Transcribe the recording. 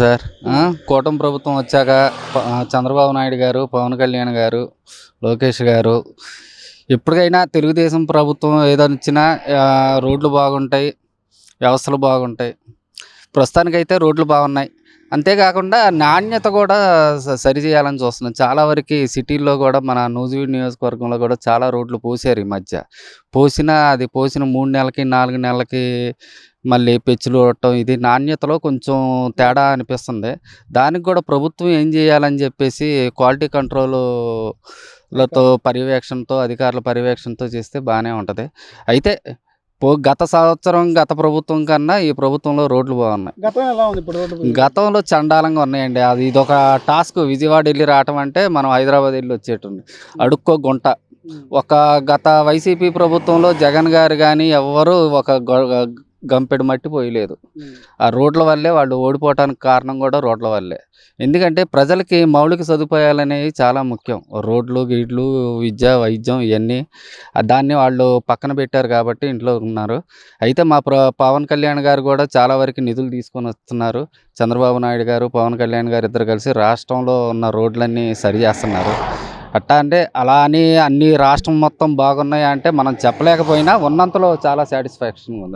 Sir కూటమి ప్రభుత్వం వచ్చాక చంద్రబాబు నాయుడు గారు, పవన్ కళ్యాణ్ గారు, లోకేష్ గారు ఎప్పటికైనా తెలుగుదేశం ప్రభుత్వం ఏదైనా ఇచ్చినా రోడ్లు బాగుంటాయి, వ్యవస్థలు బాగుంటాయి. ప్రస్తుతానికైతే రోడ్లు బాగున్నాయి. అంతేకాకుండా నాణ్యత కూడా సరిచేయాలని చూస్తున్నాం. చాలా వరకు సిటీల్లో కూడా మన నూజివీడు నియోజకవర్గంలో కూడా చాలా రోడ్లు పోసారు ఈ మధ్య. అది పోసిన 3 నెలలకి, 4 నెలలకి మళ్ళీ పెచ్చులు కొట్టడం, ఇది నాణ్యతలో కొంచెం తేడా అనిపిస్తుంది. దానికి కూడా ప్రభుత్వం ఏం చేయాలని చెప్పేసి క్వాలిటీ కంట్రోలులతో పర్యవేక్షణతో, అధికారుల పర్యవేక్షణతో చేస్తే బాగానే ఉంటుంది. అయితే గత సంవత్సరం గత ప్రభుత్వం కన్నా ఈ ప్రభుత్వంలో రోడ్లు బాగున్నాయి. గతంలో చండాలంగా ఉన్నాయండి. ఇదొక టాస్క్. విజయవాడ వెళ్ళి రావటం అంటే మనం హైదరాబాద్ వెళ్ళి వచ్చేటండి. అడుక్కో గుంట. గత వైసీపీ ప్రభుత్వంలో జగన్ గారు కానీ ఎవ్వరూ ఒక గంపెడు మట్టి పోయలేదు. ఆ రోడ్ల వల్లే వాళ్ళు ఓడిపోవటానికి కారణం కూడా రోడ్ల వల్లే. ఎందుకంటే ప్రజలకి మౌలిక సదుపాయాలనేవి చాలా ముఖ్యం. రోడ్లు, గీడ్లు, విద్య, వైద్యం ఇవన్నీ దాన్ని వాళ్ళు పక్కన పెట్టారు కాబట్టి ఇంట్లో ఉన్నారు. అయితే మా పవన్ కళ్యాణ్ గారు కూడా చాలా వరకు నిధులు తీసుకొని వస్తున్నారు. చంద్రబాబు నాయుడు గారు, పవన్ కళ్యాణ్ గారు ఇద్దరు కలిసి రాష్ట్రంలో ఉన్న రోడ్లన్నీ సరి చేస్తున్నారు. అంటే అలా అని అన్ని రాష్ట్రం మొత్తం బాగున్నాయా అంటే మనం చెప్పలేకపోయినా ఉన్నంతలో చాలా సాటిస్ఫాక్షన్గా ఉంది.